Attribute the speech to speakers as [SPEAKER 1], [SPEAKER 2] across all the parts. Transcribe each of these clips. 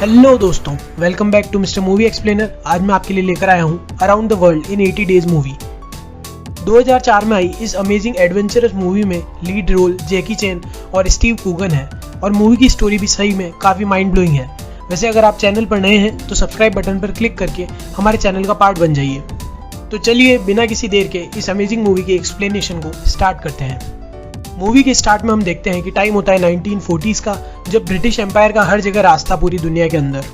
[SPEAKER 1] Hello दोस्तों, welcome back to mister movie explainer. आज मैं आपके लिए लेकर आया हूँ around the world in 80 days movie. 2004 में आई इस अमेजिंग एडवेंचरस मूवी में लीड रोल जैकी चैन और स्टीव कूगन है और मूवी की स्टोरी भी सही में काफ़ी माइंड ब्लोइंग है। वैसे अगर आप चैनल पर नए हैं तो सब्सक्राइब बटन पर क्लिक करके हमारे चैनल का पार्ट बन जाइए। तो चलिए बिना किसी देर के इस अमेजिंग मूवी के एक्सप्लेनेशन को स्टार्ट करते हैं। मूवी के स्टार्ट में हम देखते हैं कि टाइम होता है 1940s का, जब ब्रिटिश एम्पायर का हर जगह राज था पूरी दुनिया के अंदर।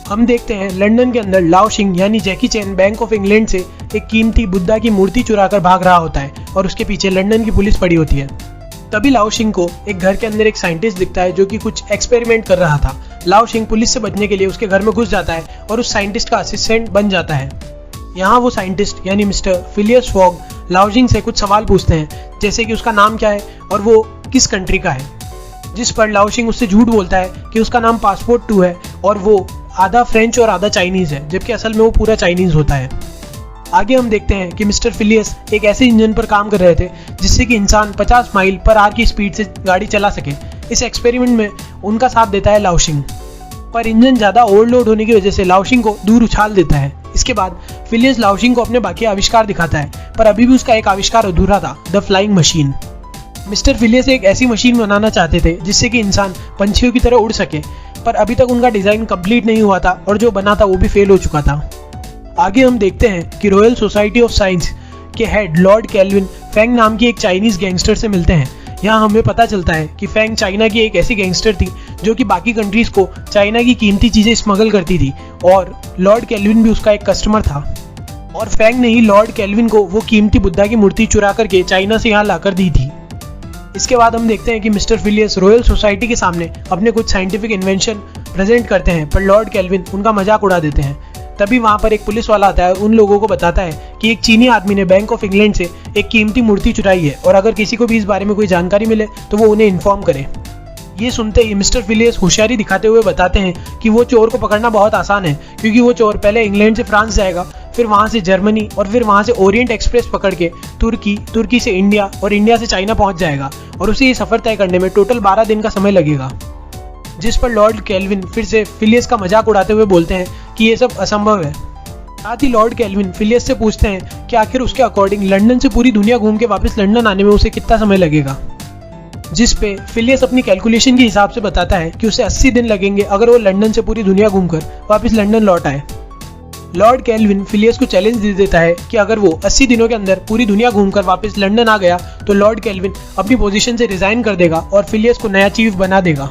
[SPEAKER 1] हम देखते हैं लंदन के अंदर लाओ शिंग यानी जैकी चैन बैंक ऑफ इंग्लैंड से एक कीमती बुद्धा की मूर्ति चुराकर भाग रहा होता है और उसके पीछे लंदन की पुलिस पड़ी होती है। तभी लाओ शिंग को एक घर के अंदर एक साइंटिस्ट दिखता है जो कि कुछ एक्सपेरिमेंट कर रहा था। लाओ शिंग पुलिस से बचने के लिए उसके घर में घुस जाता है और उस साइंटिस्ट का असिस्टेंट बन जाता है। यहाँ वो साइंटिस्ट यानी मिस्टर फिलियस फॉग लाओ शिंग से कुछ सवाल पूछते हैं, जैसे कि उसका नाम क्या है और वो किस कंट्री का है, जिस पर लाओ शिंग उससे झूठ बोलता है कि उसका नाम पासपोर्ट 2 है और वो आधा फ्रेंच और आधा चाइनीज है, जबकि असल में वो पूरा चाइनीज होता है। आगे हम देखते हैं कि मिस्टर फिलियस एक ऐसे इंजन पर काम कर रहे थे जिससे कि इंसान 50 माइल पर आवर की स्पीड से गाड़ी चला सके। इस एक्सपेरिमेंट में उनका साथ देता है लाओ शिंग, पर इंजन ज़्यादा ओवरलोड होने की वजह से लाओ शिंग को दूर उछाल देता है। इसके बाद फिलियस लाओ शिंग को अपने बाकी आविष्कार दिखाता है, पर अभी भी उसका एक आविष्कार अधूरा था, the flying machine. Mister Phileas एक ऐसी मशीन बनाना चाहते थे जिससे कि इंसान पंछियों की तरह उड़ सके, पर अभी तक उनका डिजाइन कंप्लीट नहीं हुआ था और जो बना था वो भी फेल हो चुका था। आगे हम देखते हैं कि रॉयल सोसाइटी ऑफ साइंस के हेड लॉर्ड केल्विन फेंग नाम की एक चाइनीज गैंगस्टर से मिलते हैं। यहाँ हमें पता चलता है कि फेंग चाइना की एक ऐसी गैंगस्टर थी जो कि बाकी कंट्रीज को चाइना की कीमती चीजें स्मगल करती थी और लॉर्ड केल्विन भी उसका एक कस्टमर था। और फेंग ने ही लॉर्ड केल्विन को वो कीमती बुद्धा की मूर्ति चुरा करके चाइना से यहाँ लाकर दी थी। इसके बाद हम देखते हैं कि मिस्टर फिलियस रॉयल सोसाइटी के सामने अपने कुछ साइंटिफिक इन्वेंशन प्रेजेंट करते हैं, पर लॉर्ड केल्विन उनका मजाक उड़ा देते हैं। तभी वहां पर एक पुलिस वाला आता है और उन लोगों को बताता है कि एक चीनी आदमी ने बैंक ऑफ इंग्लैंड से एक कीमती मूर्ति चुराई है और अगर किसी को भी इस बारे में कोई जानकारी मिले तो वो उन्हें इन्फॉर्म करे। ये सुनते ही मिस्टर फिलियस होशियारी दिखाते हुए बताते हैं कि वो चोर को पकड़ना बहुत आसान है, क्योंकि वो चोर पहले इंग्लैंड से फ्रांस जाएगा, फिर वहां से जर्मनी और फिर वहां से ओरिएंट एक्सप्रेस पकड़ के तुर्की से इंडिया और इंडिया से चाइना पहुंच जाएगा और उसे ये सफर तय करने में टोटल 12 दिन का समय लगेगा। जिस पर लॉर्ड केल्विन फिर से फिलियस का मजाक उड़ाते हुए बोलते हैं कि ये सब असंभव है। साथ ही लॉर्ड केल्विन फिलियस से पूछते हैं कि आखिर उसके अकॉर्डिंग लंदन से पूरी दुनिया घूम के वापस लंदन आने में उसे कितना समय लगेगा, जिस पे फिलियस अपनी कैलकुलेशन के हिसाब से बताता है कि उसे 80 दिन लगेंगे अगर वो लंदन से पूरी दुनिया घूमकर वापस लंदन लौट आए। लॉर्ड केल्विन फिलियस को चैलेंज दे देता है कि अगर वो 80 दिनों के अंदर पूरी दुनिया घूमकर वापस लंदन आ गया तो लॉर्ड केल्विन अपनी पोजीशन से रिजाइन कर देगा और फिलियस को नया चीफ बना देगा,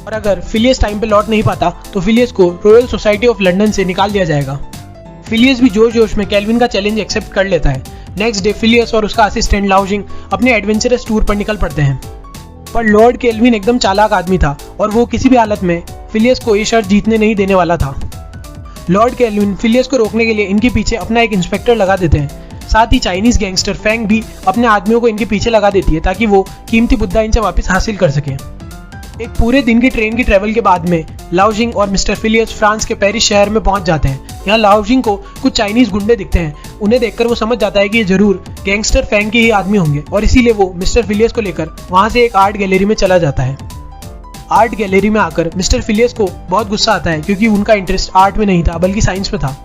[SPEAKER 1] और अगर फिलियस टाइम पे लौट नहीं पाता तो फिलियस को रॉयल सोसाइटी ऑफ लंदन से निकाल दिया जाएगा। फिलियस भी जोश जोश में केल्विन का चैलेंज एक्सेप्ट कर लेता है। नेक्स्ट डे फिलियस और उसका असिस्टेंट लाओ शिंग अपने एडवेंचरस टूर पर निकल पड़ते हैं, पर लॉर्ड केल्विन एकदम चालाक आदमी था और वो किसी भी हालत में फिलियस को ये शर्त जीतने नहीं देने वाला था। लॉर्ड केल्विन फिलियस को रोकने के लिए इनके पीछे अपना एक इंस्पेक्टर लगा देते हैं। साथ ही चाइनीज गैंगस्टर फेंग भी अपने आदमियों को इनके पीछे लगा देती है ताकि वो कीमती बुद्धा इनसे वापस हासिल कर सके। एक पूरे दिन की ट्रेन की ट्रेवल के बाद में लाओ शिंग और मिस्टर फिलियस फ्रांस के पेरिस शहर में पहुंच जाते हैं। यहाँ लाओ शिंग को कुछ चाइनीज गुंडे दिखते हैं। उन्हें देखकर वो समझ जाता है कि ये जरूर गैंगस्टर फेंग के ही आदमी होंगे और इसीलिए वो मिस्टर फिलियस को लेकर वहां से एक आर्ट गैलरी में चला जाता है। आर्ट गैलरी में आकर मिस्टर फिलियस को बहुत गुस्सा आता है क्योंकि उनका इंटरेस्ट आर्ट में नहीं था बल्कि साइंस में था।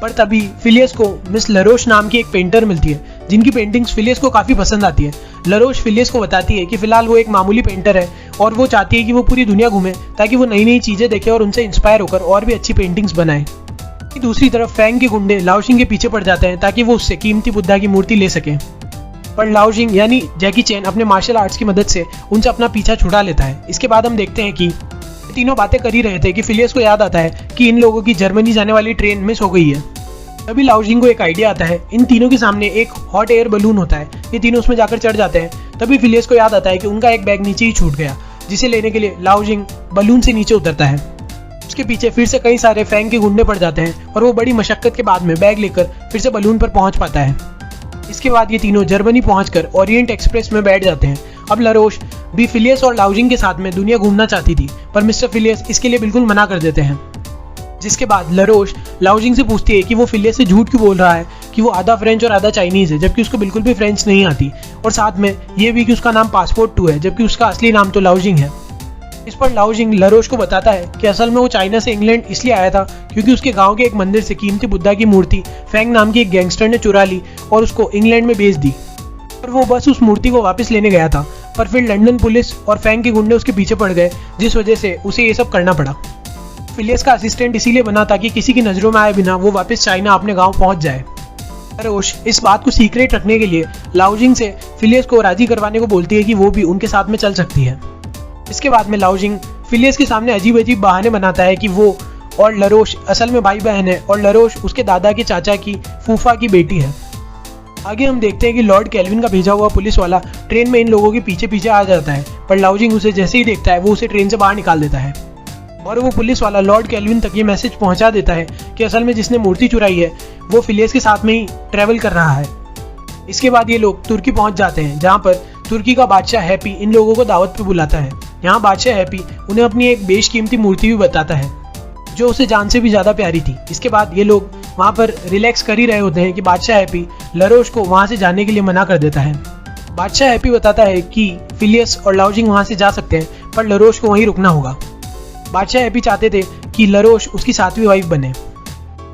[SPEAKER 1] पर तभी फिलियस को मिस लरोश नाम की एक पेंटर मिलती है जिनकी पेंटिंग्स फिलियस को काफी पसंद आती है। लरोश फिलियस को बताती है कि फिलहाल वो एक मामूली पेंटर है और वो चाहती है कि वो पूरी दुनिया घूमे ताकि वो नई नई चीजें देखे और उनसे इंस्पायर होकर और भी अच्छी पेंटिंग्स बनाए। दूसरी तरफ फेंग के गुंडे लाओ शिंग के पीछे पड़ जाते हैं ताकि वो उससे कीमती बुद्धा की मूर्ति ले सके, पर लाओ शिंग यानी जैकी चैन अपने मार्शल आर्ट्स की मदद से उनसे अपना पीछा छुड़ा लेता है। इसके बाद हम देखते हैं कि तीनों बातें कर ही रहे थे कि फिलियस को याद आता है कि इन लोगों की जर्मनी जाने वाली ट्रेन मिस हो गई है। तभी लाओ शिंग को एक आइडिया आता है। इन तीनों के सामने एक हॉट एयर बलून होता है, ये तीनों उसमें जाकर चढ़ जाते हैं। तभी फिलियस को याद आता है कि उनका एक बैग नीचे ही छूट गया, जिसे लेने के लिए लाओ शिंग बलून से नीचे उतरता है। उसके पीछे फिर से कई सारे फेंग के गुंडे पड़ जाते हैं और वो बड़ी मशक्कत के बाद में बैग लेकर फिर से बलून पर पहुंच पाता है। इसके बाद ये तीनों जर्मनी पहुंचकर ओरिएंट एक्सप्रेस में बैठ जाते हैं। अब लरोश भी फिलियस और लाओ शिंग के साथ में दुनिया घूमना चाहती थी, पर मिस्टर फिलियस इसके लिए बिल्कुल मना कर देते हैं। जिसके बाद लरोश लाओ शिंग से पूछती है कि वो फिलियस से झूठ क्यों बोल रहा है कि वो आधा फ्रेंच और आधा चाइनीज है, जबकि उसको बिल्कुल भी फ्रेंच नहीं आती, और साथ में ये भी कि उसका नाम पासपोर्ट 2 है जबकि उसका असली नाम तो लाओ शिंग है। इस पर लाओ जिंग लरोश को बताता है कि असल में वो चाइना से इंग्लैंड इसलिए आया था क्योंकि उसके गांव के एक मंदिर से कीमती बुद्धा की मूर्ति फेंग नाम की एक गैंगस्टर ने चुरा ली और उसको इंग्लैंड में बेच दी। और वो बस उस मूर्ति को वापस लेने गया था, पर फिर लंदन पुलिस और फेंग के गुंडे उसके पीछे पड़ गए, जिस वजह से उसे ये सब करना पड़ा। फिलियस का असिस्टेंट इसीलिए बना ताकि किसी की नजरों में आए बिना वो वापस चाइना अपने गाँव पहुंच जाए। लरोश इस बात को सीक्रेट रखने के लिए लाओ जिंग से फिलियस को राजी करवाने को बोलती है कि वो भी उनके साथ में चल सकती है। इसके बाद में लाओ जिंग फिलियस के सामने अजीब अजीब बहाने बनाता है कि वो और लरोश असल में भाई बहन है और लरोश उसके दादा के चाचा की फूफा की बेटी है। आगे हम देखते हैं कि लॉर्ड केल्विन का भेजा हुआ पुलिस वाला ट्रेन में इन लोगों के पीछे पीछे आ जाता है, पर लाओ जिंग उसे जैसे ही देखता है वो उसे ट्रेन से बाहर निकाल देता है और वो पुलिस वाला लॉर्ड केल्विन तक ये मैसेज पहुंचा देता है कि असल में जिसने मूर्ति चुराई है वो फिलियस के साथ में ही ट्रेवल कर रहा है। इसके बाद ये लोग तुर्की पहुंच जाते हैं, जहाँ पर तुर्की का बादशाह हैप्पी इन लोगों को दावत पे बुलाता है। यहाँ बादशाह हैप्पी उन्हें अपनी एक बेशकीमती मूर्ति भी बताता है जो उसे जान से भी ज्यादा प्यारी थी। इसके बाद ये लोग वहाँ पर रिलैक्स कर ही रहे होते हैं कि बादशाह हैप्पी लरोश को वहाँ से जाने के लिए मना कर देता है। बादशाह हैप्पी बताता है कि फिलियस और लाओ जिंग वहाँ से जा सकते हैं, पर लरोश को वहीं रुकना होगा। बादशाह हैप्पी चाहते थे कि लरोश उसकी सातवीं वाइफ बने।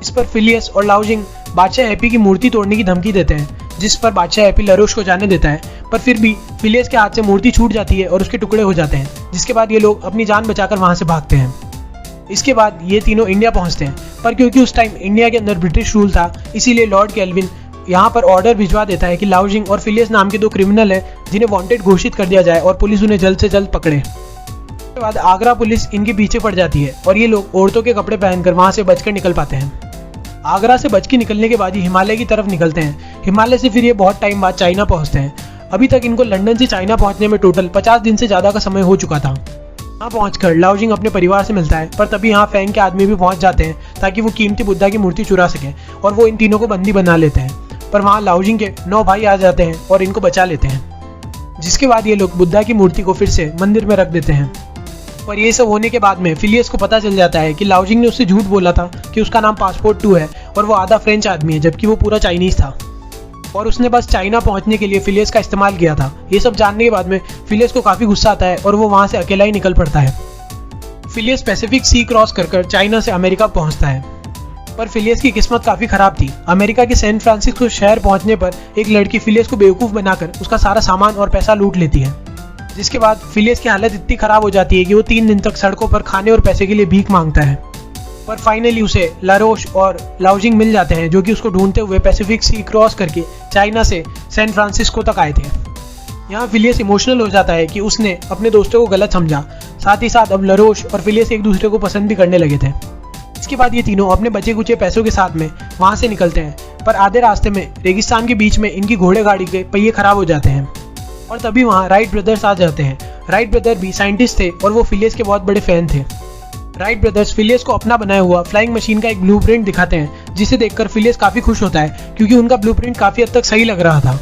[SPEAKER 1] इस पर फिलियस और लाओ जिंग बादशाह हैप्पी की मूर्ति तोड़ने की धमकी देते हैं, जिस पर बादशाह हैप्पी लरोश को जाने देता है, पर फिर भी फिलियस के हाथ से मूर्ति छूट जाती है और उसके टुकड़े हो जाते हैं, जिसके बाद ये लोग अपनी जान बचाकर वहां से भागते हैं। इसके बाद ये तीनों इंडिया पहुंचते हैं, पर क्योंकि उस टाइम इंडिया के अंदर ब्रिटिश रूल था, इसीलिए लॉर्ड केल्विन यहाँ पर ऑर्डर भिजवा देता है कि लाओ जिंग और फिलियस नाम के दो क्रिमिनल हैं जिन्हें वांटेड घोषित कर दिया जाए और पुलिस उन्हें जल्द से जल्द पकड़े। उसके बाद आगरा पुलिस इनके पीछे पड़ जाती है और ये लोग औरतों के कपड़े पहनकर वहां से बचकर निकल पाते हैं। आगरा से बच के निकलने के बाद ये हिमालय की तरफ निकलते हैं। हिमालय से फिर ये बहुत टाइम बाद चाइना पहुंचते हैं। अभी तक इनको लंदन से चाइना पहुंचने में टोटल 50 दिन से ज्यादा का समय हो चुका था। यहाँ पहुंचकर लाओ जिंग अपने परिवार से मिलता है, पर तभी यहाँ फेंग के आदमी भी पहुंच जाते हैं ताकि वो कीमती बुद्धा की मूर्ति चुरा सके और वो इन तीनों को बंदी बना लेते हैं। पर वहाँ लाओ जिंग के 9 भाई आ जाते हैं और इनको बचा लेते हैं, जिसके बाद ये लोग बुद्धा की मूर्ति को फिर से मंदिर में रख देते हैं। पर ये सब होने के बाद में फिलियस को पता चल जाता है कि लाओ जिंग ने उससे झूठ बोला था कि उसका नाम पासपोर्ट 2 है और वो आधा फ्रेंच आदमी है, जबकि वो पूरा चाइनीज था और उसने बस चाइना पहुंचने के लिए फिलियस का इस्तेमाल किया था। ये सब जानने के बाद में फिलियस को काफी गुस्सा आता है और वो वहां से अकेला ही निकल पड़ता है। फिलियस पैसिफिक सी क्रॉस कर चाइना से अमेरिका पहुंचता है, पर फिलियस की किस्मत काफी खराब थी। अमेरिका के सैन फ्रांसिस्को शहर पहुंचने पर एक लड़की फिलियस को बेवकूफ बनाकर उसका सारा सामान और पैसा लूट लेती है, जिसके बाद फिलियस की हालत इतनी खराब हो जाती है कि वो 3 दिन तक सड़कों पर खाने और पैसे के लिए भीख मांगता है। पर फाइनली उसे लरोश और लाओ जिंग मिल जाते हैं, जो कि उसको ढूंढते हुए पैसिफिक सी क्रॉस करके चाइना से सैन फ्रांसिस्को तक आए थे। यहाँ फिलियस इमोशनल हो जाता है कि उसने अपने दोस्तों को गलत समझा, साथ ही साथ अब लरोश और फिलियस एक दूसरे को पसंद भी करने लगे थे। इसके बाद ये तीनों अपने बचे कुचे पैसों के साथ में वहाँ से निकलते हैं, पर आधे रास्ते में रेगिस्तान के बीच में इनकी घोड़े गाड़ी के पहिए खराब हो जाते हैं और तभी वहाँ राइट ब्रदर्स आ जाते हैं। राइट ब्रदर भी साइंटिस्ट थे और वो फिलियस के बहुत बड़े फैन थे। राइट ब्रदर्स फिलियस को अपना बनाया हुआ फ्लाइंग मशीन का एक ब्लूप्रिंट दिखाते हैं, जिसे देखकर फिलियस काफी खुश होता है क्योंकि उनका ब्लूप्रिंट काफी हद तक सही लग रहा था।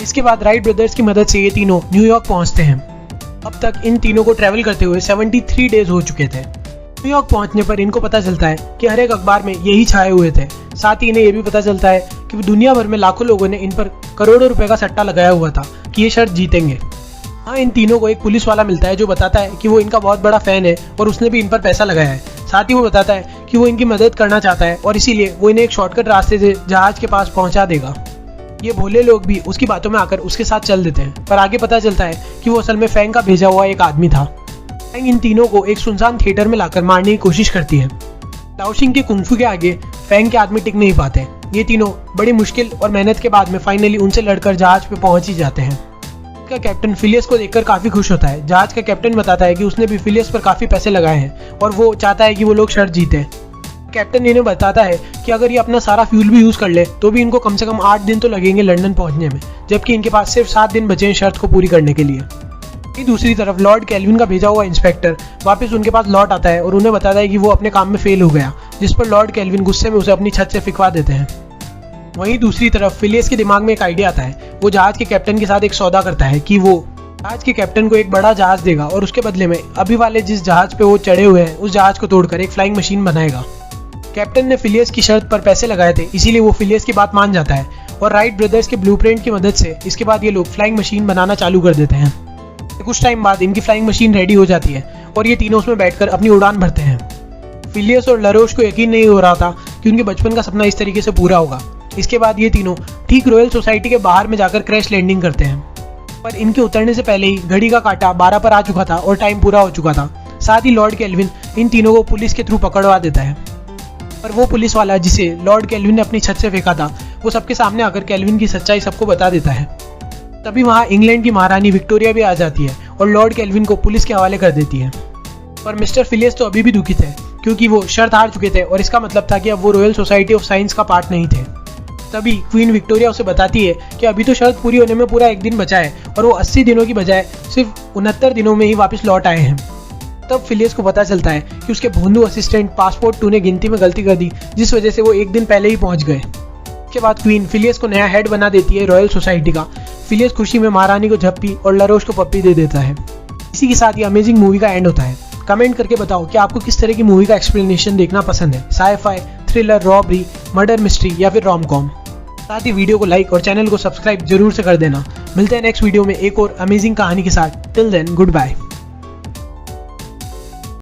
[SPEAKER 1] इसके बाद राइट ब्रदर्स की मदद से ये तीनों न्यूयॉर्क पहुंचते हैं। अब तक इन तीनों को ट्रैवल करते हुए 73 डेज हो चुके थे। न्यूयॉर्क पहुंचने पर इनको पता चलता है कि हर एक अखबार में यही छाए हुए थे। साथ ही इन्हें यह भी पता चलता है कि दुनिया भर में लाखों लोगों ने इन पर करोड़ों रुपए का सट्टा लगाया हुआ था कि ये शर्त जीतेंगे। हाँ, इन तीनों को एक पुलिस वाला मिलता है जो बताता है कि वो इनका बहुत बड़ा फैन है और उसने भी इन पर पैसा लगाया है। साथ ही वो बताता है कि वो इनकी मदद करना चाहता है और इसीलिए वो इन्हें एक शॉर्टकट रास्ते से जहाज के पास पहुंचा देगा। ये भोले लोग भी उसकी बातों में आकर उसके साथ चल देते हैं, पर आगे पता चलता है कि वो असल में फेंग का भेजा हुआ एक आदमी था। फेंग इन तीनों को एक सुनसान थिएटर में लाकर मारने की कोशिश करती है। लाओ जिंग के कुंफू के आगे फेंग के आदमी टिक नहीं पाते। ये तीनों बड़ी मुश्किल और मेहनत के बाद में फाइनली उनसे लड़कर जहाज पे पहुंच ही जाते हैं। का कैप्टन फिलियस को देखकर काफी खुश होता है। जहाज का कैप्टन बताता है कि उसने भी फिलियस पर काफी पैसे लगाए हैं और वो चाहता है कि वो लोग शर्त जीते। कैप्टन इन्हें बताता है कि अगर ये अपना सारा फ्यूल भी यूज कर ले तो भी इनको कम से कम 8 दिन तो लगेंगे लंदन पहुंचने में, जबकि इनके पास सिर्फ 7 दिन बचे हैं शर्त को पूरी करने के लिए। दूसरी तरफ लॉर्ड केल्विन का भेजा हुआ इंस्पेक्टर वापस उनके पास लौट आता है और उन्हें बताता है कि वो अपने काम में फेल हो गया, जिस पर लॉर्ड केल्विन गुस्से में उसे अपनी छत से फेंकवा देते हैं। वहीं दूसरी तरफ फिलियस के दिमाग में एक आइडिया आता है। वो जहाज के कैप्टन के साथ एक सौदा करता है कि वो जहाज के कैप्टन को एक बड़ा जहाज देगा और उसके बदले में अभी वाले जिस जहाज पे वो चढ़े हुए हैं उस जहाज को तोड़कर एक फ्लाइंग मशीन बनाएगा। कैप्टन ने फिलियस की शर्त पर पैसे लगाए थे, इसीलिए वो फिलियस की बात मान जाता है और राइट ब्रदर्स के ब्लूप्रिंट की मदद से इसके बाद ये लोग फ्लाइंग मशीन बनाना चालू कर देते हैं। कुछ टाइम बाद इनकी फ्लाइंग मशीन रेडी हो जाती है और ये तीनों उसमें बैठकर अपनी उड़ान भरते हैं। फिलियस और लरोश को यकीन नहीं हो रहा था कि उनके बचपन का सपना इस तरीके से पूरा होगा। इसके बाद ये तीनों ठीक रॉयल सोसाइटी के बाहर में जाकर क्रैश लैंडिंग करते हैं, पर इनके उतरने से पहले ही घड़ी का कांटा 12 पर आ चुका था और टाइम पूरा हो चुका था। साथ ही लॉर्ड केल्विन इन तीनों को पुलिस के थ्रू पकड़वा देता है, पर वो पुलिस वाला जिसे लॉर्ड केल्विन ने अपनी छत से फेंका था वो सबके सामने आकर केल्विन की सच्चाई सबको बता देता है। तभी वहाँ इंग्लैंड की महारानी विक्टोरिया भी आ जाती है और लॉर्ड केल्विन को पुलिस के हवाले कर देती है। पर मिस्टर फिलियस तो अभी भी दुखित है क्योंकि वो शर्त हार चुके थे और इसका मतलब था कि अब वो रॉयल सोसाइटी ऑफ साइंस का पार्ट नहीं थे। तभी क्वीन विक्टोरिया उसे बताती है कि अभी तो शर्त पूरी होने में पूरा 1 दिन बचा है और वो 80 दिनों की बजाय सिर्फ 69 दिनों में ही वापस लौट आए हैं। तब फिलियस को पता चलता है कि उसके भोंदू असिस्टेंट पासपोर्ट 2 ने गिनती में गलती कर दी, जिस वजह से वो 1 दिन पहले ही पहुंच गए। इसके बाद क्वीन फिलियस को नया हेड बना देती है रॉयल सोसाइटी का। फिलियस खुशी में महारानी को झप्पी और लरोश को पप्पी दे देता है। इसी के साथ ये अमेजिंग मूवी का एंड होता है। कमेंट करके बताओ कि आपको किस तरह की मूवी का एक्सप्लेनेशन देखना पसंद है, sci-fi, thriller, robbery, murder mystery या फिर रोम-कॉम। साथ ही वीडियो को लाइक और चैनल को सब्सक्राइब जरूर से कर देना। मिलते हैं नेक्स्ट वीडियो में एक और अमेजिंग कहानी के साथ। Till then good bye.